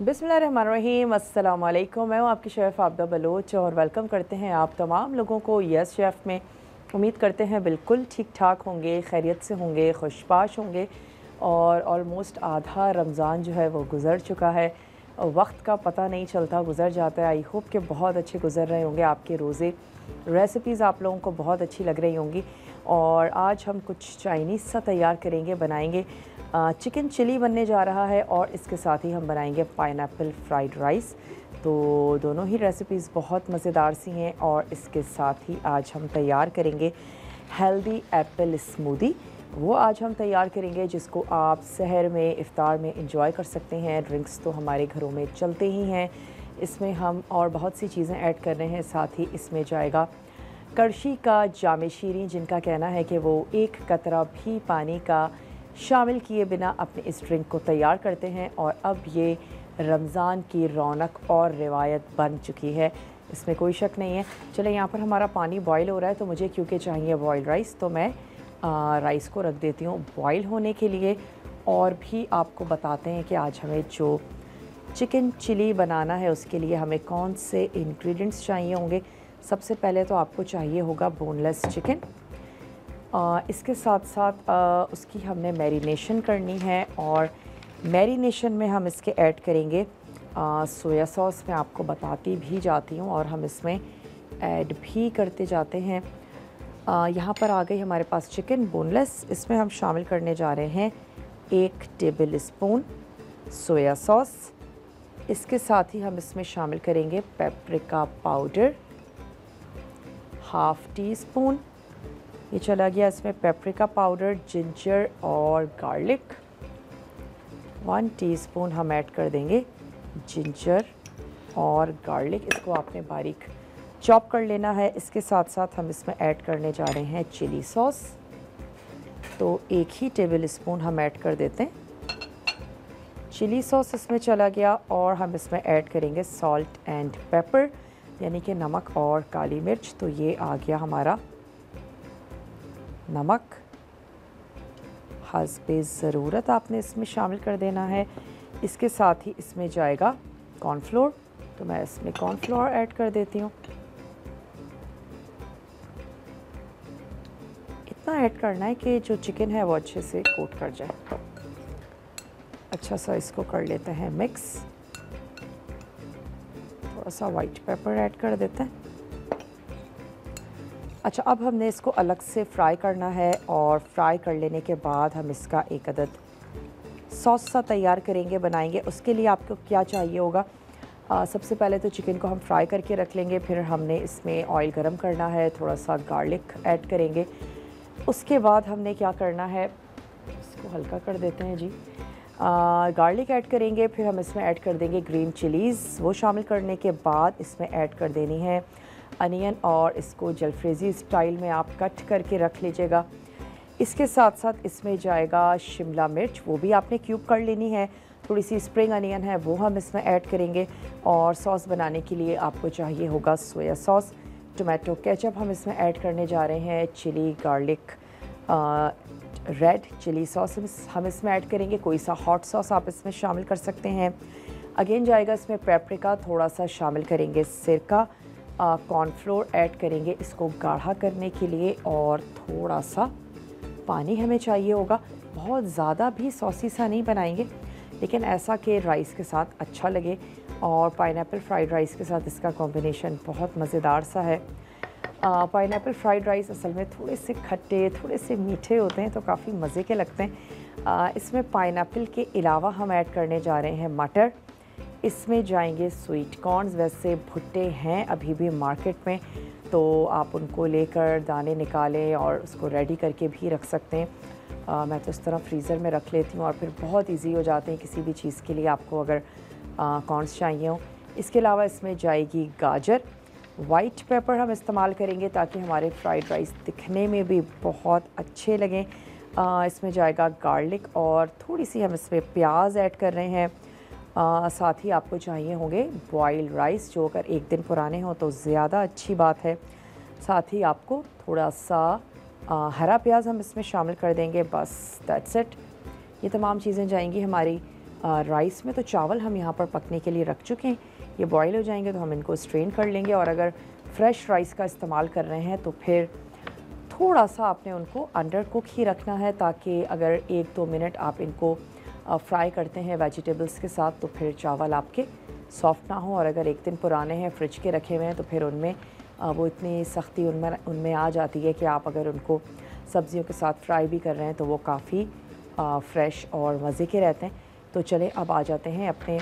बिस्मिल्लाहिर्रहमानिर्रहीम, अस्सलाम वालेकुम। मैं हूँ आपकी शेफ़ आबिदा बलोच और वेलकम करते हैं आप तमाम लोगों को यस शेफ़ में। उम्मीद करते हैं बिल्कुल ठीक ठाक होंगे, खैरियत से होंगे, खुशबाश होंगे। और ऑलमोस्ट आधा रमज़ान जो है वो गुज़र चुका है। वक्त का पता नहीं चलता, गुज़र जाता है। आई होप कि बहुत अच्छे गुज़र रहे होंगे आपके रोज़े। रेसिपीज़ आप लोगों को बहुत अच्छी लग रही होंगी। और आज हम कुछ चाइनीज़ सा तैयार करेंगे, बनाएंगे। चिकन चिली बनने जा रहा है और इसके साथ ही हम बनाएंगे पाइनएप्पल फ्राइड राइस। तो दोनों ही रेसिपीज़ बहुत मज़ेदार सी हैं। और इसके साथ ही आज हम तैयार करेंगे हेल्दी एप्पल स्मूदी। वो आज हम तैयार करेंगे जिसको आप सहर में, इफ़्तार में इंजॉय कर सकते हैं। ड्रिंक्स तो हमारे घरों में चलते ही हैं, इसमें हम और बहुत सी चीज़ें ऐड कर रहे हैं। साथ ही इसमें जाएगा कड़शी का जामे शीरी, जिनका कहना है कि वो एक कतरा भी पानी का शामिल किए बिना अपने इस ड्रिंक को तैयार करते हैं। और अब ये रमज़ान की रौनक और रिवायत बन चुकी है, इसमें कोई शक नहीं है। चले, यहाँ पर हमारा पानी बॉयल हो रहा है, तो मुझे क्योंकि चाहिए बॉयल राइस, तो मैं राइस को रख देती हूँ बॉयल होने के लिए। और भी आपको बताते हैं कि आज हमें जो चिकन चिली बनाना है उसके लिए हमें कौन से इंग्रेडिएंट्स चाहिए होंगे। सबसे पहले तो आपको चाहिए होगा बोनलेस चिकन। इसके साथ साथ उसकी हमने मैरिनेशन करनी है। और मैरिनेशन में हम इसके ऐड करेंगे सोया सॉस। मैं आपको बताती भी जाती हूँ और हम इसमें ऐड भी करते जाते हैं। यहाँ पर आ गई हमारे पास चिकन बोनलेस। इसमें हम शामिल करने जा रहे हैं 1 टेबल स्पून सोया सॉस। इसके साथ ही हम इसमें शामिल करेंगे paprika powder, half tea spoon. ये चला गया इसमें पेपरिका पाउडर। जिंजर और गार्लिक 1 टीस्पून हम ऐड कर देंगे जिंजर और गार्लिक। इसको आपने बारीक चॉप कर लेना है। इसके साथ साथ हम इसमें ऐड करने जा रहे हैं चिली सॉस। तो 1 ही टेबल स्पून हम ऐड कर देते हैं। चिली सॉस इसमें चला गया। और हम इसमें ऐड करेंगे सॉल्ट एंड पेपर, यानी कि नमक और काली मिर्च। तो ये आ गया हमारा नमक, हस्बे ज़रूरत आपने इसमें शामिल कर देना है। इसके साथ ही इसमें जाएगा कॉर्नफ्लोर, तो मैं इसमें कॉर्नफ्लोर ऐड कर देती हूँ। इतना ऐड करना है कि जो चिकन है वो अच्छे से कोट कर जाए। अच्छा सा इसको कर लेते हैं मिक्स। थोड़ा सा वाइट पेपर ऐड कर देते हैं। अच्छा, अब हमने इसको अलग से फ्राई करना है। और फ्राई कर लेने के बाद हम इसका एक अदद सॉस सा तैयार करेंगे, बनाएंगे। उसके लिए आपको क्या चाहिए होगा, सबसे पहले तो चिकन को हम फ्राई करके रख लेंगे। फिर हमने इसमें ऑयल गरम करना है, थोड़ा सा गार्लिक ऐड करेंगे। उसके बाद हमने क्या करना है, इसको हल्का कर देते हैं जी। गार्लिक ऐड करेंगे, फिर हम इसमें ऐड कर देंगे ग्रीन चिलीज़। वो शामिल करने के बाद इसमें ऐड कर देनी है अनियन, और इसको जलफ्रेज़ी स्टाइल में आप कट करके रख लीजिएगा। इसके साथ साथ इसमें जाएगा शिमला मिर्च, वो भी आपने क्यूब कर लेनी है। थोड़ी सी स्प्रिंग अनियन है, वो हम इसमें ऐड करेंगे। और सॉस बनाने के लिए आपको चाहिए होगा सोया सॉस, टोमेटो केचप हम इसमें ऐड करने जा रहे हैं। Chilli garlic red chilli sauce हम इसमें ऐड करेंगे। कोई सा हॉट सॉस आप इसमें शामिल कर सकते हैं। अगेन जाएगा इसमें पेपरिका, थोड़ा सा शामिल करेंगे सिरका, कॉर्नफ्लोर ऐड करेंगे इसको गाढ़ा करने के लिए। और थोड़ा सा पानी हमें चाहिए होगा। बहुत ज़्यादा भी सॉसी सा नहीं बनाएंगे, लेकिन ऐसा कि राइस के साथ अच्छा लगे। और पाइनएप्पल फ्राइड राइस के साथ इसका कॉम्बिनेशन बहुत मज़ेदार सा है। पाइनएप्पल फ्राइड राइस असल में थोड़े से खट्टे, थोड़े से मीठे होते हैं, तो काफ़ी मज़े के लगते हैं। इसमें पाइनएप्पल के अलावा हम ऐड करने जा रहे हैं मटर। इसमें जाएंगे स्वीट कॉर्न्स। वैसे भुट्टे हैं अभी भी मार्केट में, तो आप उनको लेकर दाने निकालें और उसको रेडी करके भी रख सकते हैं। मैं तो इस तरह फ्रीज़र में रख लेती हूँ और फिर बहुत इजी हो जाते हैं किसी भी चीज़ के लिए आपको अगर कॉर्न्स चाहिए हो। इसके अलावा इसमें जाएगी गाजर। वाइट पेपर हम इस्तेमाल करेंगे ताकि हमारे फ्राइड राइस दिखने में भी बहुत अच्छे लगें। इसमें जाएगा गार्लिक और थोड़ी सी हम इसमें प्याज ऐड कर रहे हैं। साथ ही आपको चाहिए होंगे बॉइल्ड राइस, जो अगर 1 दिन पुराने हों तो ज़्यादा अच्छी बात है। साथ ही आपको थोड़ा सा हरा प्याज हम इसमें शामिल कर देंगे। बस दैट्स इट। ये तमाम चीज़ें जाएंगी हमारी राइस में। तो चावल हम यहाँ पर पकने के लिए रख चुके हैं, ये बॉईल हो जाएंगे तो हम इनको स्ट्रेन कर लेंगे। और अगर फ्रेश राइस का इस्तेमाल कर रहे हैं तो फिर थोड़ा सा आपने उनको अंडर कुक ही रखना है, ताकि अगर 1-2 मिनट आप इनको फ्राई करते हैं वेजिटेबल्स के साथ तो फिर चावल आपके सॉफ्ट ना हो। और अगर एक दिन पुराने हैं, फ्रिज के रखे हुए हैं, तो फिर उनमें वो इतनी सख्ती उनमें आ जाती है कि आप अगर उनको सब्जियों के साथ फ्राई भी कर रहे हैं तो वो काफ़ी फ्रेश और मज़े के रहते हैं। तो चले अब आ जाते हैं अपने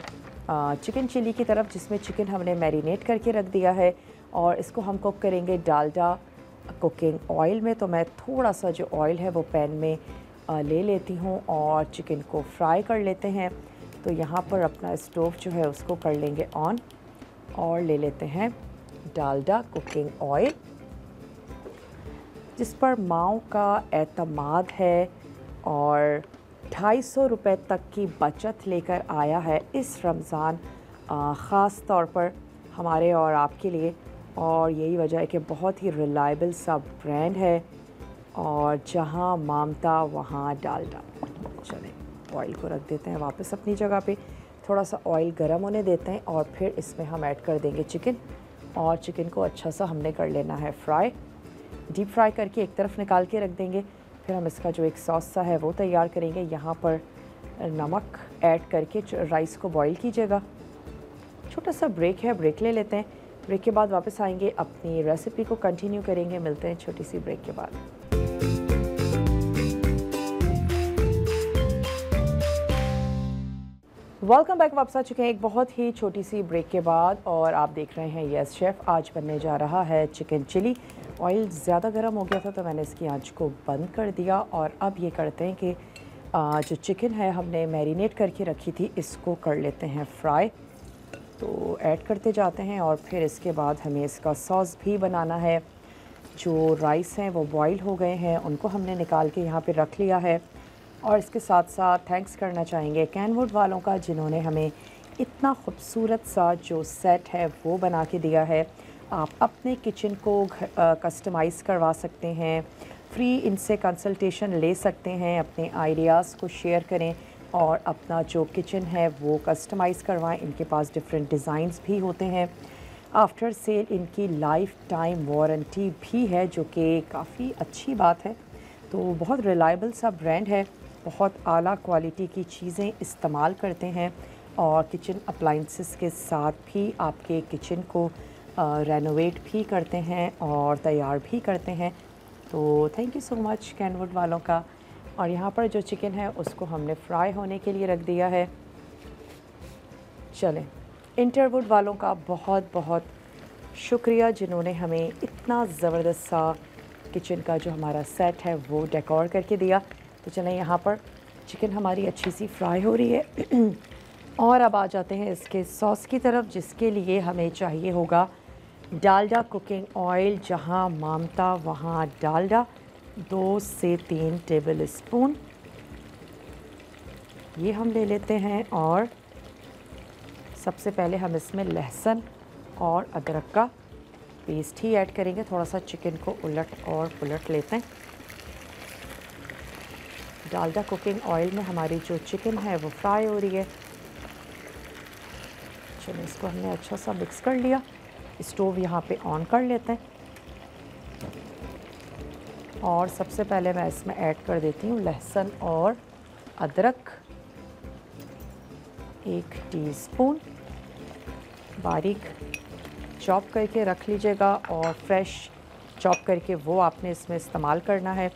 चिकन चिली की तरफ, जिसमें चिकन हमने मैरिनेट करके रख दिया है और इसको हम कुक करेंगे डालडा कुकिंग ऑयल में। तो मैं थोड़ा सा जो ऑयल है वो पैन में ले लेती हूँ और चिकन को फ्राई कर लेते हैं। तो यहाँ पर अपना स्टोव जो है उसको कर लेंगे ऑन और ले लेते हैं डालडा कुकिंग ऑयल, जिस पर माओ का एतमाद है और 250 रुपये तक की बचत लेकर आया है इस रमज़ान, ख़ास तौर पर हमारे और आपके लिए। और यही वजह है कि बहुत ही रिलायबल सा ब्रांड है और जहाँ मामता वहाँ डालडा। चलें ऑयल को रख देते हैं वापस अपनी जगह पे, थोड़ा सा ऑयल गर्म होने देते हैं और फिर इसमें हम ऐड कर देंगे चिकन। और चिकन को अच्छा सा हमने कर लेना है फ्राई, डीप फ्राई करके एक तरफ निकाल के रख देंगे। फिर हम इसका जो एक सॉस सा है वो तैयार करेंगे। यहाँ पर नमक ऐड करके राइस को बॉईल कीजिएगा। छोटा सा ब्रेक है, ब्रेक ले लेते हैं। ब्रेक के बाद वापस आएंगे, अपनी रेसिपी को कंटिन्यू करेंगे। मिलते हैं छोटी सी ब्रेक के बाद। वेलकम बैक, वापस आ चुके हैं एक बहुत ही छोटी सी ब्रेक के बाद और आप देख रहे हैं यस शेफ़। आज बनने जा रहा है चिकन चिली। ऑयल ज़्यादा गर्म हो गया था तो मैंने इसकी आंच को बंद कर दिया और अब ये करते हैं कि जो चिकन है हमने मैरिनेट करके रखी थी इसको कर लेते हैं फ्राई। तो ऐड करते जाते हैं और फिर इसके बाद हमें इसका सॉस भी बनाना है। जो राइस हैं वो बॉईल हो गए हैं, उनको हमने निकाल के यहाँ पे रख लिया है। और इसके साथ साथ थैंक्स करना चाहेंगे कैनवुड वालों का, जिन्होंने हमें इतना खूबसूरत सा जो सेट है वो बना के दिया है। आप अपने किचन को कस्टमाइज़ करवा सकते हैं, फ्री इनसे कंसल्टेशन ले सकते हैं, अपने आइडियाज़ को शेयर करें और अपना जो किचन है वो कस्टमाइज़ करवाएं। इनके पास डिफरेंट डिज़ाइंस भी होते हैं। आफ्टर सेल इनकी लाइफ टाइम वारंटी भी है, जो कि काफ़ी अच्छी बात है। तो बहुत रिलायबल सा ब्रांड है, बहुत आला क्वालिटी की चीज़ें इस्तेमाल करते हैं और किचन अप्लाइंसेस के साथ भी आपके किचन को रेनोवेट भी करते हैं और तैयार भी करते हैं। तो thank you so much Kenwood वालों का। और यहाँ पर जो चिकन है उसको हमने फ्राई होने के लिए रख दिया है। चलें, इंटरवुड वालों का बहुत बहुत शुक्रिया, जिन्होंने हमें इतना ज़बरदस्त सा किचन का जो हमारा सेट है वो डेकोर करके दिया। तो चलें, यहाँ पर चिकन हमारी अच्छी सी फ्राई हो रही है और अब आ जाते हैं इसके सॉस की तरफ, जिसके लिए हमें चाहिए होगा डालडा कुकिंग ऑयल, जहाँ मामता वहाँ डालडा, 2 से 3 टेबल स्पून ये हम ले लेते हैं। और सबसे पहले हम इसमें लहसुन और अदरक का पेस्ट ही ऐड करेंगे। थोड़ा सा चिकन को उलट और पुलट लेते हैं। डालडा कुकिंग ऑयल में हमारी जो चिकन है वो फ्राई हो रही है। चलो, इसको हमने अच्छा सा मिक्स कर लिया। स्टोव यहाँ पे ऑन कर लेते हैं और सबसे पहले मैं इसमें ऐड कर देती हूँ लहसुन और अदरक, 1 टीस्पून बारीक चॉप करके रख लीजिएगा और फ्रेश चॉप करके वो आपने इसमें इस्तेमाल करना है।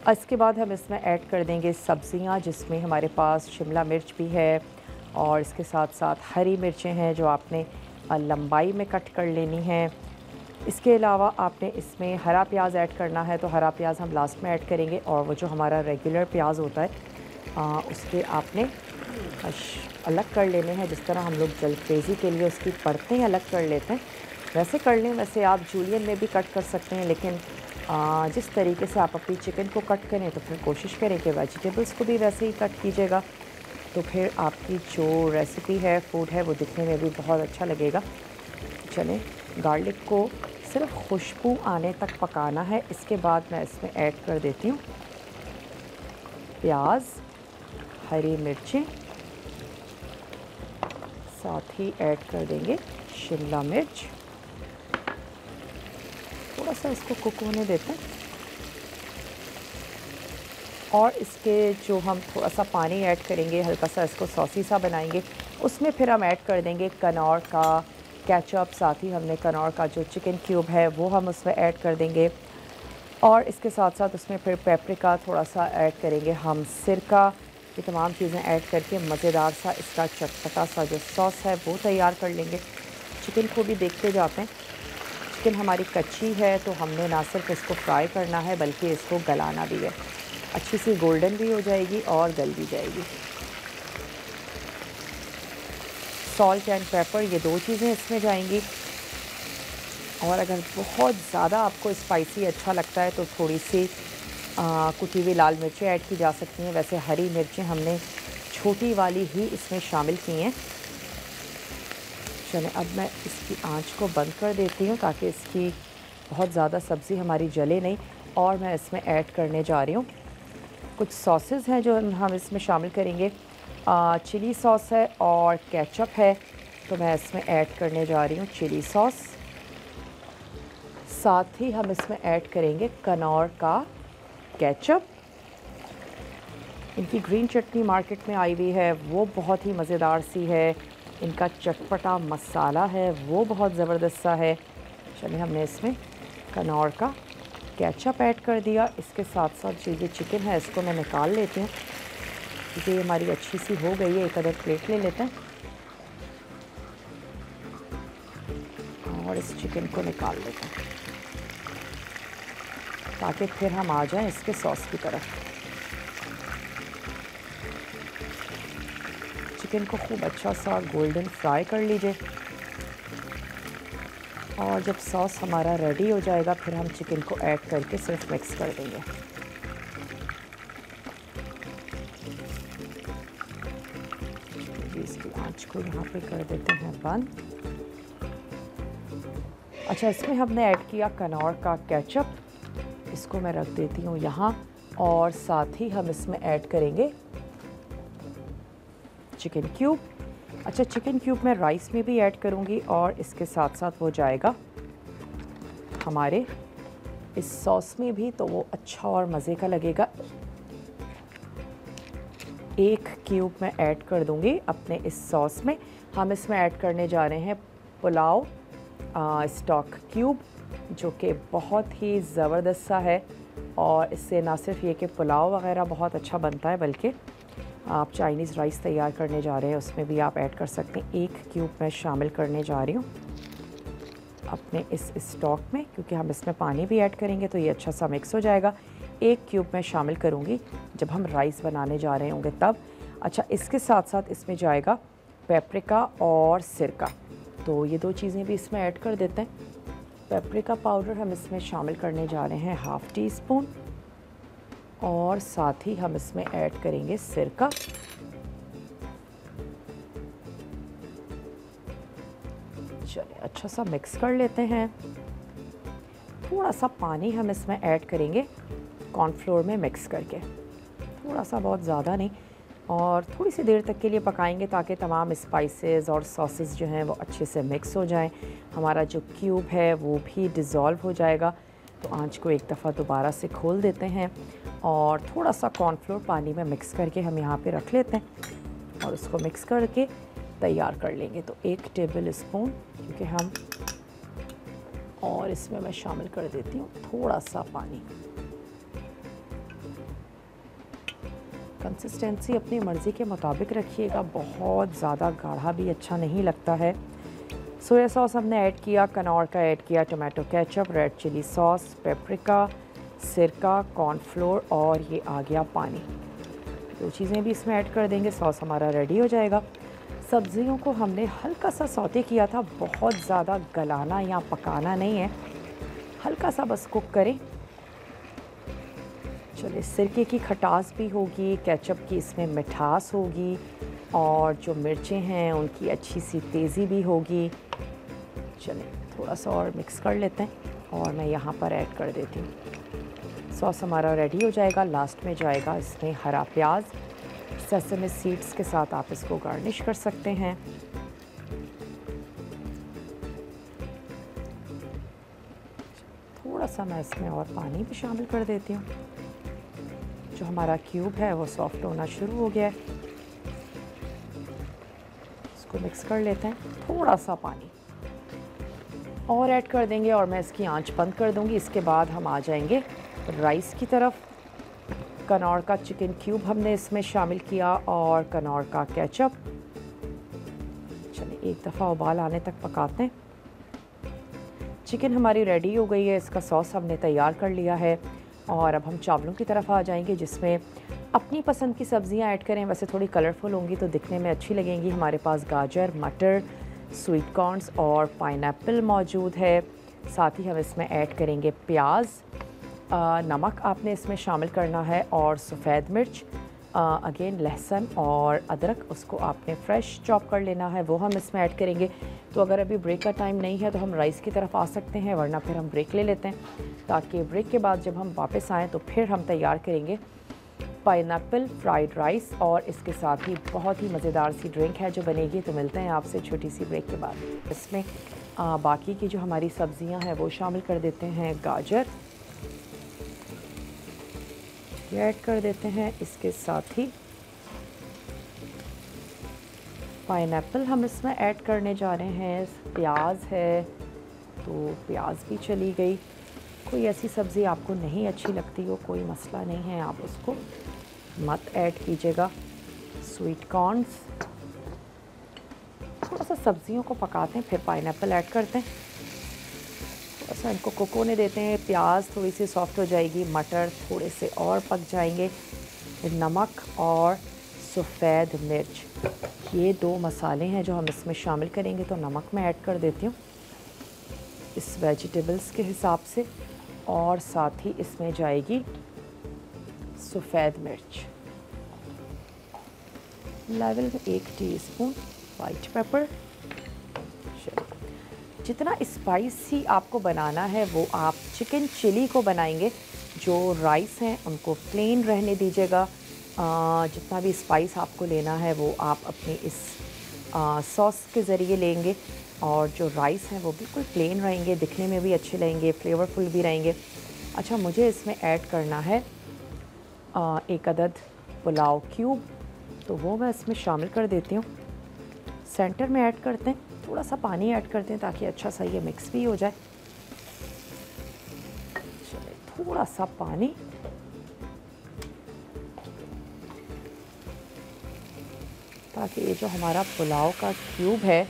इसके बाद हम इसमें ऐड कर देंगे सब्ज़ियाँ, जिसमें हमारे पास शिमला मिर्च भी है और इसके साथ साथ हरी मिर्चें हैं जो आपने लंबाई में कट कर लेनी है। इसके अलावा आपने इसमें हरा प्याज ऐड करना है, तो हरा प्याज हम लास्ट में ऐड करेंगे। और वो जो हमारा रेगुलर प्याज होता है उसके आपने अलग कर लेने हैं, जिस तरह हम लोग जलपेज़ी के लिए उसकी परतें अलग कर लेते हैं वैसे कर लें। वैसे आप जूलियन में भी कट कर सकते हैं, लेकिन जिस तरीके से आप अपनी चिकन को कट करें तो फिर कोशिश करें कि वेजिटेबल्स को भी वैसे ही कट कीजिएगा। तो फिर आपकी जो रेसिपी है, फूड है, वो दिखने में भी बहुत अच्छा लगेगा। चलें, गार्लिक को सिर्फ खुशबू आने तक पकाना है। इसके बाद मैं इसमें ऐड कर देती हूँ प्याज, हरी मिर्चें साथ ही ऐड कर देंगे शिमला मिर्च। थोड़ा सा इसको कुक होने देते हैं और इसके जो हम थोड़ा सा पानी ऐड करेंगे, हल्का सा इसको सॉसी सा बनाएंगे, उसमें फिर हम ऐड कर देंगे कनौर का केचप। साथ ही हमने कनौर का जो चिकन क्यूब है वो हम उसमें ऐड कर देंगे और इसके साथ साथ उसमें फिर पेपरिका थोड़ा सा ऐड करेंगे हम, सिरका। ये तमाम चीज़ें ऐड करके मज़ेदार सा इसका चटपटा सा जो सॉस है वो तैयार कर लेंगे। चिकन को भी देखते जाते हैं। चिकन हमारी कच्ची है तो हमने ना सिर्फ इसको फ्राई करना है बल्कि इसको गलाना भी है। अच्छी सी गोल्डन भी हो जाएगी और गल भी जाएगी। सॉल्ट एंड पेपर ये 2 चीज़ें इसमें जाएंगी। और अगर बहुत ज़्यादा आपको स्पाइसी अच्छा लगता है तो थोड़ी सी कुटी हुई लाल मिर्चें ऐड की जा सकती हैं। वैसे हरी मिर्चें हमने छोटी वाली ही इसमें शामिल की हैं। चलें, अब मैं इसकी आंच को बंद कर देती हूँ ताकि इसकी बहुत ज़्यादा सब्ज़ी हमारी जले नहीं। और मैं इसमें ऐड करने जा रही हूँ कुछ सॉसेस हैं जो हम इसमें शामिल करेंगे। चिली सॉस है और केचप है, तो मैं इसमें ऐड करने जा रही हूँ चिली सॉस। साथ ही हम इसमें ऐड करेंगे कनौर का केचप। इनकी ग्रीन चटनी मार्केट में आई हुई है, वो बहुत ही मज़ेदार सी है। इनका चटपटा मसाला है वो बहुत ज़बरदस्त सा है। चलिए, हमने इसमें कनौर का केचप ऐड कर दिया। इसके साथ साथ जो चिकन है इसको मैं निकाल लेती हूँ क्योंकि ये हमारी अच्छी सी हो गई है। एक अदर प्लेट ले लेते हैं और इस चिकन को निकाल लेते हैं ताकि फिर हम आ जाएं इसके सॉस की तरफ। चिकन को खूब अच्छा सा गोल्डन फ्राई कर लीजिए और जब सॉस हमारा रेडी हो जाएगा फिर हम चिकन को ऐड करके सिर्फ मिक्स कर देंगे। इसकी आंच को यहाँ पे कर देते हैं बंद। अच्छा, इसमें हमने ऐड किया कनौर का केचप, इसको मैं रख देती हूँ यहाँ। और साथ ही हम इसमें ऐड करेंगे चिकन क्यूब। अच्छा, चिकन क्यूब मैं राइस में भी ऐड करूँगी और इसके साथ साथ वो जाएगा हमारे इस सॉस में भी, तो वो अच्छा और मज़े का लगेगा। 1 क्यूब मैं ऐड कर दूँगी अपने इस सॉस में। हम इसमें ऐड करने जा रहे हैं पुलाव स्टॉक क्यूब, जो कि बहुत ही ज़बरदस्त सा है। और इससे ना सिर्फ ये कि पुलाव वग़ैरह बहुत अच्छा बनता है बल्कि आप चाइनीज़ राइस तैयार करने जा रहे हैं उसमें भी आप ऐड कर सकते हैं। 1 क्यूब मैं शामिल करने जा रही हूँ अपने इस स्टॉक में, क्योंकि हम इसमें पानी भी ऐड करेंगे तो ये अच्छा सा मिक्स हो जाएगा। 1 क्यूब मैं शामिल करूँगी जब हम राइस बनाने जा रहे होंगे तब। अच्छा, इसके साथ साथ इसमें जाएगा पेपरिका और सिरका, तो ये 2 चीज़ें भी इसमें ऐड कर देते हैं। पेपरिका पाउडर हम इसमें शामिल करने जा रहे हैं 1/2 टीस्पून और साथ ही हम इसमें ऐड करेंगे सिरका। चलिए, अच्छा सा मिक्स कर लेते हैं। थोड़ा सा पानी हम इसमें ऐड करेंगे कॉर्नफ्लोर में मिक्स करके, थोड़ा सा, बहुत ज़्यादा नहीं। और थोड़ी सी देर तक के लिए पकाएंगे ताकि तमाम स्पाइसेस और सॉसेस जो हैं वो अच्छे से मिक्स हो जाएं। हमारा जो क्यूब है वो भी डिज़ोल्व हो जाएगा। तो आंच को एक दफ़ा दोबारा से खोल देते हैं और थोड़ा सा कॉर्नफ्लोर पानी में मिक्स करके हम यहाँ पे रख लेते हैं और उसको मिक्स करके तैयार कर लेंगे। तो 1 टेबल स्पून, क्योंकि हम, और इसमें मैं शामिल कर देती हूँ थोड़ा सा पानी। कंसिस्टेंसी अपनी मर्ज़ी के मुताबिक रखिएगा, बहुत ज़्यादा गाढ़ा भी अच्छा नहीं लगता है। सोया सॉस हमने ऐड किया, कनौर का ऐड किया, tomato ketchup, red chilli sauce, paprika, सिरका, कॉर्नफ्लोर और ये आ गया पानी। 2 चीज़ें भी इसमें ऐड कर देंगे, सॉस हमारा रेडी हो जाएगा। सब्ज़ियों को हमने हल्का सा सौते किया था, बहुत ज़्यादा गलाना या पकाना नहीं है, हल्का सा बस कुक करें। चलिए, सिरके की खटास भी होगी, केचप की इसमें मिठास होगी और जो मिर्चें हैं उनकी अच्छी सी तेज़ी भी होगी। चलिए, थोड़ा सा और मिक्स कर लेते हैं और मैं यहाँ पर ऐड कर देती हूँ। सॉस हमारा रेडी हो जाएगा। लास्ट में जाएगा इसमें हरा प्याज, सेसमे सीड्स के साथ आप इसको गार्निश कर सकते हैं। सा मैं इसमें और पानी भी शामिल कर देती हूँ। जो हमारा क्यूब है वो सॉफ्ट होना शुरू हो गया है। इसको मिक्स कर लेते हैं। थोड़ा सा पानी और ऐड कर देंगे और मैं इसकी आंच बंद कर दूंगी। इसके बाद हम आ जाएंगे राइस की तरफ। कनौर का चिकन क्यूब हमने इसमें शामिल किया और कनौर का केचप। चलिए एक दफ़ा उबाल आने तक पकाते हैं। चिकन हमारी रेडी हो गई है, इसका सॉस हमने तैयार कर लिया है और अब हम चावलों की तरफ आ जाएंगे, जिसमें अपनी पसंद की सब्ज़ियां ऐड करें। वैसे थोड़ी कलरफुल होंगी तो दिखने में अच्छी लगेंगी। हमारे पास गाजर, मटर, स्वीट कॉर्न्स और पाइनएप्पल मौजूद है। साथ ही हम इसमें ऐड करेंगे प्याज, नमक आपने इसमें शामिल करना है और सफ़ेद मिर्च, अगेन लहसुन और अदरक, उसको आपने फ़्रेश चॉप कर लेना है, वो हम इसमें ऐड करेंगे। तो अगर अभी ब्रेक का टाइम नहीं है तो हम राइस की तरफ आ सकते हैं, वरना फिर हम ब्रेक ले लेते हैं, ताकि ब्रेक के बाद जब हम वापस आएँ तो फिर हम तैयार करेंगे पाइनएप्पल फ्राइड राइस और इसके साथ ही बहुत ही मज़ेदार सी ड्रिंक है जो बनेगी। तो मिलते हैं आपसे छोटी सी ब्रेक के बाद। इसमें बाकी की जो हमारी सब्ज़ियां हैं वो शामिल कर देते हैं। गाजर ये ऐड कर देते हैं, इसके साथ ही पाइनएप्पल हम इसमें ऐड करने जा रहे हैं। प्याज है तो प्याज भी चली गई। कोई ऐसी सब्ज़ी आपको नहीं अच्छी लगती हो, कोई मसला नहीं है, आप उसको मत ऐड कीजिएगा। स्वीट कॉर्न्स, थोड़ा सा सब्ज़ियों को पकाते हैं फिर पाइनएप्पल ऐड करते हैं। थोड़ा सा इनको कुक होने देते हैं। प्याज थोड़ी सी सॉफ्ट हो जाएगी, मटर थोड़े से और पक जाएंगे। फिर नमक और सफ़ेद मिर्च, ये 2 मसाले हैं जो हम इसमें शामिल करेंगे। तो नमक मैं ऐड कर देती हूँ इस वेजिटेबल्स के हिसाब से, और साथ ही इसमें जाएगी सफ़ेद मिर्च। लेवल में 1 टीस्पून वाइट पेपर। जितना स्पाइसी आपको बनाना है वो आप चिकन चिली को बनाएंगे। जो राइस हैं उनको प्लेन रहने दीजिएगा। जितना भी स्पाइस आपको लेना है वो आप अपनी इस सॉस के ज़रिए लेंगे, और जो राइस हैं वो बिल्कुल प्लेन रहेंगे, दिखने में भी अच्छे लगेंगे, फ्लेवरफुल भी रहेंगे। अच्छा, मुझे इसमें ऐड करना है 1 अदद पुलाव क्यूब, तो वो मैं इसमें शामिल कर देती हूँ। सेंटर में ऐड करते हैं, थोड़ा सा पानी ऐड करते हैं ताकि अच्छा सा ये मिक्स भी हो जाए। चलिए थोड़ा सा पानी, ताकि ये जो हमारा पुलाव का क्यूब है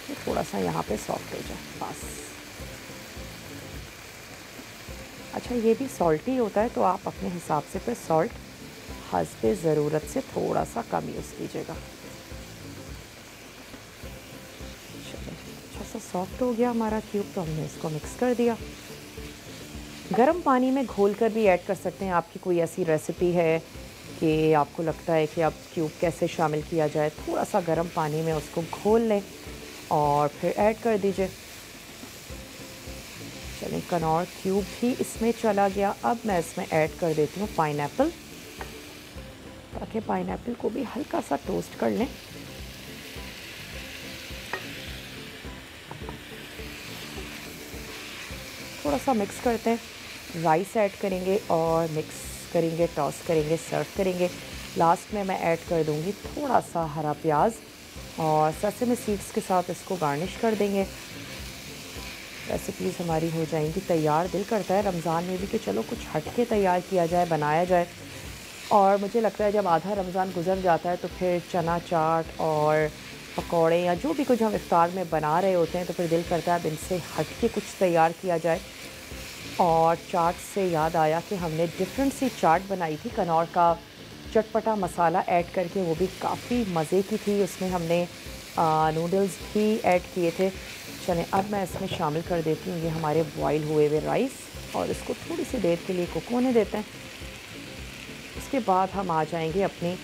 ये थोड़ा सा यहाँ पे सॉफ्ट हो जाए बस। अच्छा, ये भी सॉल्टी होता है तो आप अपने हिसाब से फिर सॉल्ट हस्बे ज़रूरत से थोड़ा सा कम यूज़ कीजिएगा। चलिए अच्छा सा सॉफ्ट हो गया हमारा क्यूब, तो हमने इसको मिक्स कर दिया। गर्म पानी में घोल कर भी ऐड कर सकते हैं। आपकी कोई ऐसी रेसिपी है कि आपको लगता है कि अब क्यूब कैसे शामिल किया जाए, थोड़ा सा गर्म पानी में उसको घोल लें और फिर ऐड कर दीजिए। चलिए कनौर क्यूब भी इसमें चला गया। अब मैं इसमें ऐड कर देती हूँ पाइनएप्पल, ताकि पाइनएप्पल को भी हल्का सा टोस्ट कर लें। थोड़ा सा मिक्स करते हैं। राइस ऐड करेंगे और मिक्स करेंगे, टॉस करेंगे, सर्व करेंगे। लास्ट में मैं ऐड कर दूंगी थोड़ा सा हरा प्याज और सेसमी सीड्स के साथ इसको गार्निश कर देंगे। रेसिपीज़ हमारी हो जाएंगी तैयार। दिल करता है रमज़ान में भी कि चलो कुछ हट के तैयार किया जाए, बनाया जाए। और मुझे लगता है जब आधा रमज़ान गुजर जाता है तो फिर चना चाट और पकौड़े या जो भी कुछ हम इफ्तार में बना रहे होते हैं तो फिर दिल करता है अब इनसे हट के कुछ तैयार किया जाए। और चाट से याद आया कि हमने डिफरेंट सी चाट बनाई थी कनौर का चटपटा मसाला ऐड करके, वो भी काफ़ी मज़े की थी। उसमें हमने नूडल्स भी ऐड किए थे। चलें अब मैं इसमें शामिल कर देती हूँ ये हमारे बॉयल हुए हुए राइस, और इसको थोड़ी सी देर के लिए कुक होने देते हैं। इसके बाद हम आ जाएंगे अपनी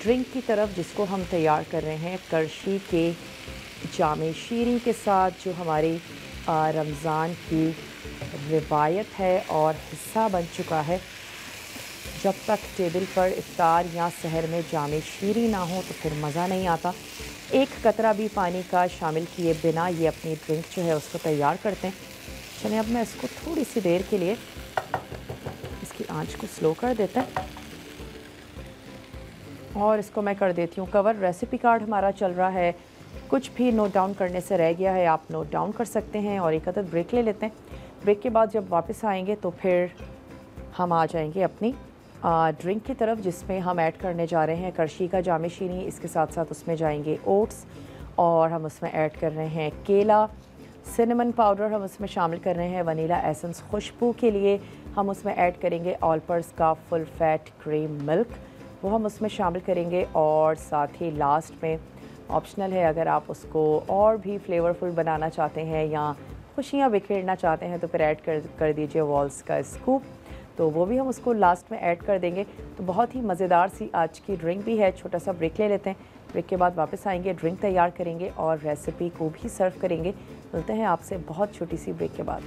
ड्रिंक की तरफ, जिसको हम तैयार कर रहे हैं करशी के जामे शीरी के साथ, जो हमारी रमज़ान की रिवायत है और हिस्सा बन चुका है। जब तक टेबल पर इफ्तार या सहर में जामे शीरी ना हो तो फिर मज़ा नहीं आता। एक कतरा भी पानी का शामिल किए बिना ये अपनी ड्रिंक जो है उसको तैयार करते हैं। चलिए अब मैं इसको थोड़ी सी देर के लिए इसकी आंच को स्लो कर देते हैं और इसको मैं कर देती हूँ कवर। रेसिपी कार्ड हमारा चल रहा है, कुछ भी नोट डाउन करने से रह गया है आप नोट डाउन कर सकते हैं। और एक अदद ब्रेक ले लेते हैं। ब्रेक के बाद जब वापस आएंगे तो फिर हम आ जाएंगे अपनी ड्रिंक की तरफ, जिसमें हम ऐड करने जा रहे हैं करशी का जामे शीनी। इसके साथ साथ उसमें जाएंगे ओट्स और हम उसमें ऐड कर रहे हैं केला, सिनेमन पाउडर हम उसमें शामिल कर रहे हैं, वनीला एसेंस खुशबू के लिए हम उसमें ऐड करेंगे ऑलपर्स का फुल फैट क्रीम मिल्क, वो हम उसमें शामिल करेंगे। और साथ ही लास्ट में ऑप्शनल है, अगर आप उसको और भी फ्लेवरफुल बनाना चाहते हैं या खुशियाँ बिखेरना चाहते हैं तो फिर ऐड कर दीजिए वॉल्स का स्कूप, तो वो भी हम उसको लास्ट में ऐड कर देंगे। तो बहुत ही मज़ेदार सी आज की ड्रिंक भी है। छोटा सा ब्रेक ले लेते हैं, ब्रेक के बाद वापस आएंगे, ड्रिंक तैयार करेंगे और रेसिपी को भी सर्व करेंगे। मिलते हैं आपसे बहुत छोटी सी ब्रेक के बाद।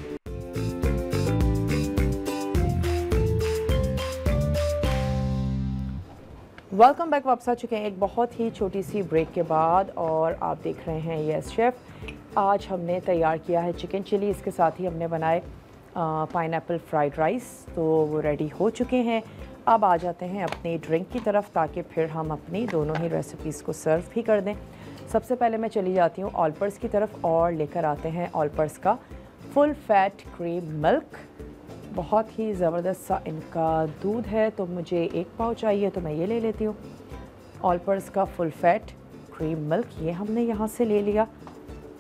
वेलकम बैक, वापस आ चुके हैं एक बहुत ही छोटी सी ब्रेक के बाद और आप देख रहे हैं यस शेफ़। आज हमने तैयार किया है चिकन चिली, इसके साथ ही हमने बनाए पाइनएप्पल फ्राइड राइस, तो वो रेडी हो चुके हैं। अब आ जाते हैं अपनी ड्रिंक की तरफ ताकि फिर हम अपनी दोनों ही रेसिपीज़ को सर्व भी कर दें। सबसे पहले मैं चली जाती हूँ ऑलपर्स की तरफ और लेकर आते हैं ऑलपर्स का फुल फैट क्रीम मिल्क। बहुत ही ज़बरदस्त सा इनका दूध है, तो मुझे 1 पाव चाहिए तो मैं ये ले लेती हूँ। ऑलपर्स का फुल फैट क्रीम मिल्क ये हमने यहाँ से ले लिया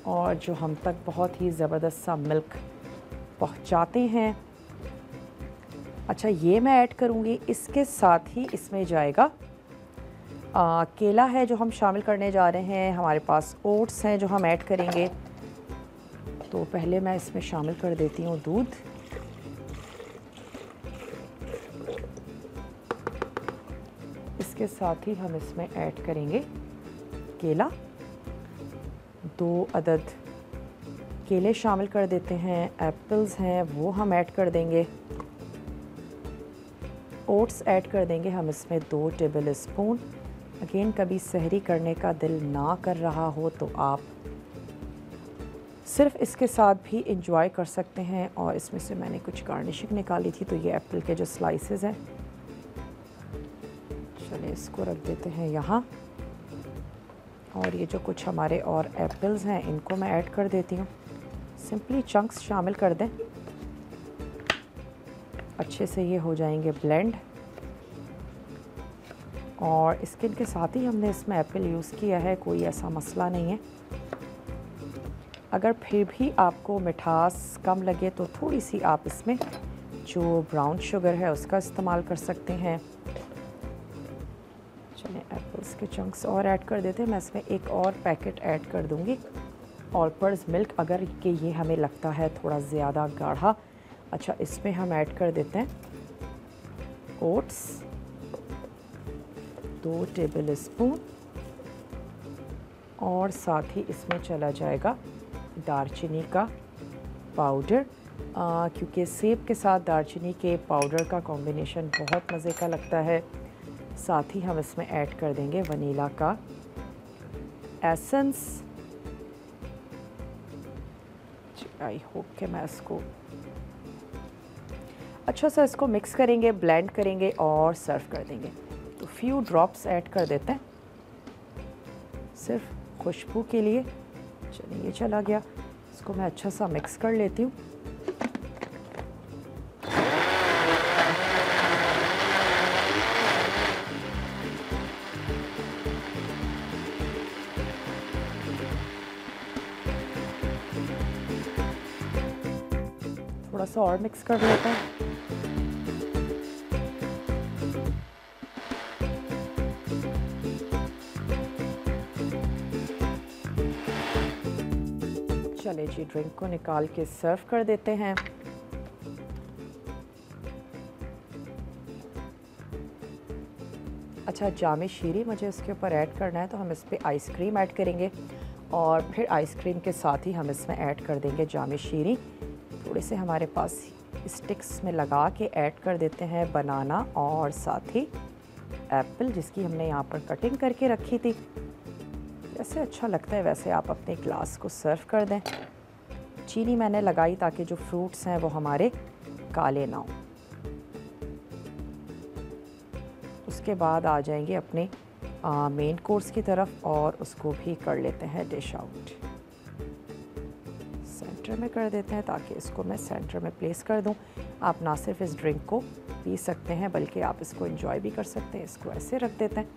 और जो हम तक बहुत ही ज़बरदस्त सा मिल्क पहुँचाते हैं। अच्छा, ये मैं ऐड करूँगी, इसके साथ ही इसमें जाएगा केला है जो हम शामिल करने जा रहे हैं, हमारे पास ओट्स हैं जो हम ऐड करेंगे। तो पहले मैं इसमें शामिल कर देती हूँ दूध, इसके साथ ही हम इसमें ऐड करेंगे केला। 2 अदद केले शामिल कर देते हैं, एप्पल्स हैं वो हम ऐड कर देंगे, ओट्स ऐड कर देंगे हम इसमें 2 टेबल स्पून। अगेन, कभी सहरी करने का दिल ना कर रहा हो तो आप सिर्फ इसके साथ भी इंजॉय कर सकते हैं। और इसमें से मैंने कुछ गार्निशिंग निकाली थी, तो ये एप्पल के जो स्लाइसेस हैं, चलिए इसको रख देते हैं यहाँ। और ये जो कुछ हमारे और एप्पल्स हैं इनको मैं ऐड कर देती हूँ। सिंपली चंक्स शामिल कर दें, अच्छे से ये हो जाएंगे ब्लेंड। और स्किन के साथ ही हमने इसमें एप्पल यूज़ किया है, कोई ऐसा मसला नहीं है। अगर फिर भी आपको मिठास कम लगे तो थोड़ी सी आप इसमें जो ब्राउन शुगर है उसका इस्तेमाल कर सकते हैं। चलिए एप्पल्स के चंक्स और ऐड कर देते हैं। मैं इसमें एक और पैकेट ऐड कर दूंगी ऑलपर्स मिल्क, अगर कि ये हमें लगता है थोड़ा ज़्यादा गाढ़ा। अच्छा, इसमें हम ऐड कर देते हैं ओट्स 2 टेबल स्पून और साथ ही इसमें चला जाएगा दालचीनी का पाउडर, क्योंकि सेब के साथ दालचीनी के पाउडर का कॉम्बिनेशन बहुत मज़े का लगता है। साथ ही हम इसमें ऐड कर देंगे वनीला का एसेंस। आई होप कि मैं इसको अच्छा सा इसको मिक्स करेंगे, ब्लेंड करेंगे और सर्व कर देंगे। तो फ्यू ड्रॉप्स ऐड कर देते हैं सिर्फ खुशबू के लिए। चलिए ये चला गया, इसको मैं अच्छा सा मिक्स कर लेती हूँ। थोड़ा सा और मिक्स कर लेते हैं। चले जी, ड्रिंक को निकाल के सर्व कर देते हैं। अच्छा, जामे शीरी मुझे इसके ऊपर ऐड करना है, तो हम इस पर आइसक्रीम ऐड करेंगे और फिर आइसक्रीम के साथ ही हम इसमें ऐड कर देंगे जामे शीरी। थोड़े से हमारे पास स्टिक्स में लगा के ऐड कर देते हैं बनाना और साथ ही एप्पल, जिसकी हमने यहाँ पर कटिंग करके रखी थी। जैसे अच्छा लगता है वैसे आप अपने ग्लास को सर्व कर दें। चीनी मैंने लगाई ताकि जो फ्रूट्स हैं वो हमारे काले ना हों। उसके बाद आ जाएंगे अपने मेन कोर्स की तरफ और उसको भी कर लेते हैं डिश आउट। सेंटर में कर देते हैं ताकि इसको मैं सेंटर में प्लेस कर दूं। आप ना सिर्फ इस ड्रिंक को पी सकते हैं बल्कि आप इसको एंजॉय भी कर सकते हैं। इसको ऐसे रख देते हैं।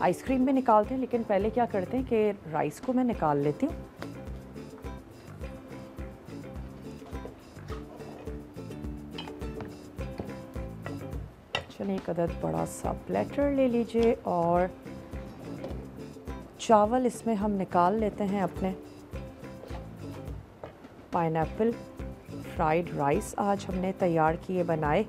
आइसक्रीम भी निकालते हैं, लेकिन पहले क्या करते हैं कि राइस को मैं निकाल लेती हूँ। चलिए एक अदद बड़ा सा प्लेटर ले लीजिए और चावल इसमें हम निकाल लेते हैं अपने। पाइनएप्पल फ्राइड राइस आज हमने तैयार किए बनाए।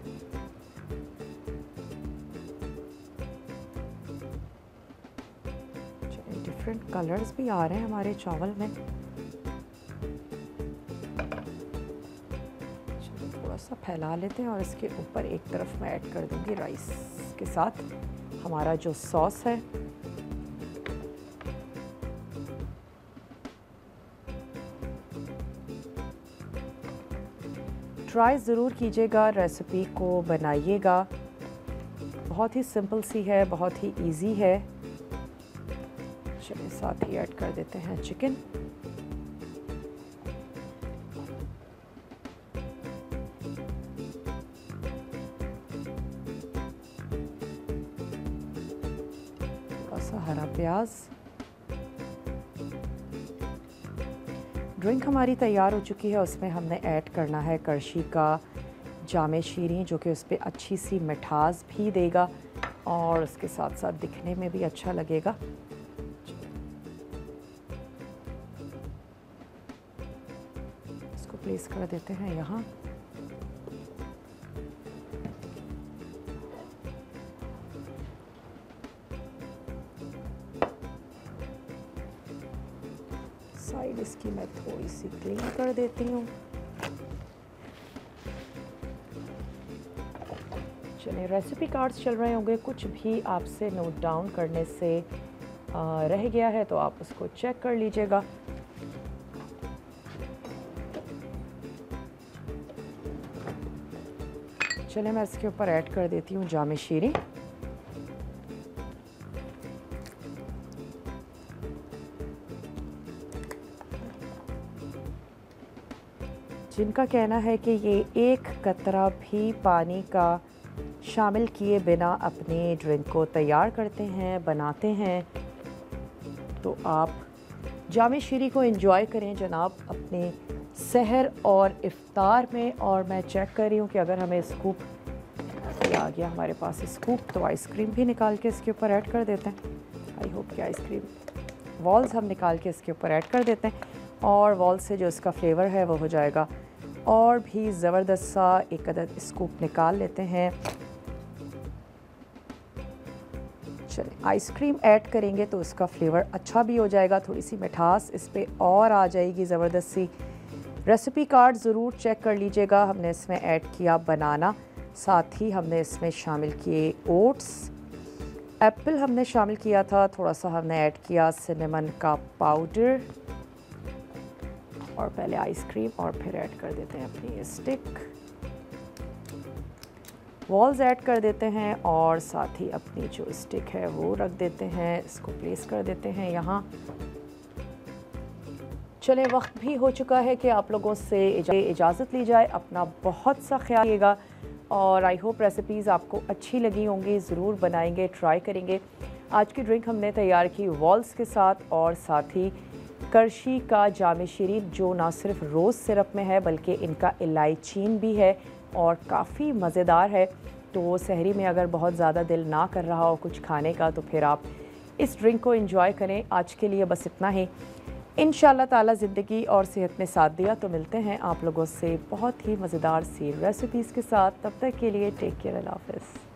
डिफरेंट कलर्स भी आ रहे हैं हमारे चावल में। थोड़ा सा फैला लेते हैं और इसके ऊपर एक तरफ मैं ऐड कर दूंगी राइस के साथ हमारा जो सॉस है। ट्राई ज़रूर कीजिएगा, रेसिपी को बनाइएगा। बहुत ही सिंपल सी है, बहुत ही इजी है। चलिए साथ ही ऐड कर देते हैं चिकन। थोड़ा सा हरा प्याज। ड्रिंक हमारी तैयार हो चुकी है। उसमें हमने ऐड करना है करशी का जामे शीरी, जो कि उस पर अच्छी सी मिठास भी देगा और उसके साथ साथ दिखने में भी अच्छा लगेगा। इसको प्लेस कर देते हैं यहाँ। साइड इसकी मैं थोड़ी सी क्लीन कर देती हूँ। चलिए रेसिपी कार्ड्स चल रहे होंगे, कुछ भी आपसे नोट डाउन करने से रह गया है तो आप उसको चेक कर लीजिएगा। चलिए मैं इसके ऊपर ऐड कर देती हूँ जामे शीरी। जिनका कहना है कि ये एक कतरा भी पानी का शामिल किए बिना अपने ड्रिंक को तैयार करते हैं, बनाते हैं, तो आप जामे शीरी को एंजॉय करें जनाब अपने सहर और इफ्तार में। और मैं चेक कर रही हूँ कि अगर हमें स्कूप, ये आ गया हमारे पास स्कूप, तो आइसक्रीम भी निकाल के इसके ऊपर ऐड कर देते हैं। आई होप कि आइसक्रीम वॉल्स हम निकाल के इसके ऊपर ऐड कर देते हैं और वॉल से जो इसका फ्लेवर है वो हो जाएगा और भी ज़बरदस्त सा। एक अदद स्कूप निकाल लेते हैं। चलिए आइसक्रीम ऐड करेंगे तो इसका फ्लेवर अच्छा भी हो जाएगा, थोड़ी सी मिठास इस पर और आ जाएगी ज़बरदस्त सी। रेसिपी कार्ड ज़रूर चेक कर लीजिएगा। हमने इसमें ऐड किया बनाना, साथ ही हमने इसमें शामिल किए ओट्स, एप्पल हमने शामिल किया था, थोड़ा सा हमने ऐड किया सिनेमन का पाउडर और पहले आइसक्रीम और फिर ऐड कर देते हैं अपनी स्टिक। वॉल्स ऐड कर देते हैं और साथ ही अपनी जो स्टिक है वो रख देते हैं। इसको प्लेस कर देते हैं यहाँ। चले वक्त भी हो चुका है कि आप लोगों से इजाज़त ली जाए। अपना बहुत सा ख्याल रखिएगा और आई होप रेसिपीज़ आपको अच्छी लगी होंगी। ज़रूर बनाएंगे, ट्राई करेंगे। आज की ड्रिंक हमने तैयार की वॉल्स के साथ और साथ ही करशी का जामे शीरी, जो ना सिर्फ रोज़ सिरप में है बल्कि इनका इलायचीन भी है और काफ़ी मज़ेदार है। तो सहरी में अगर बहुत ज़्यादा दिल ना कर रहा हो कुछ खाने का तो फिर आप इस ड्रिंक को एंजॉय करें। आज के लिए बस इतना ही। इंशाल्लाह ताला ज़िंदगी और सेहत ने साथ दिया तो मिलते हैं आप लोगों से बहुत ही मज़ेदार सी रेसिपीज़ के साथ। तब तक के लिए टेक केयर, अल्लाह हाफ़िज़।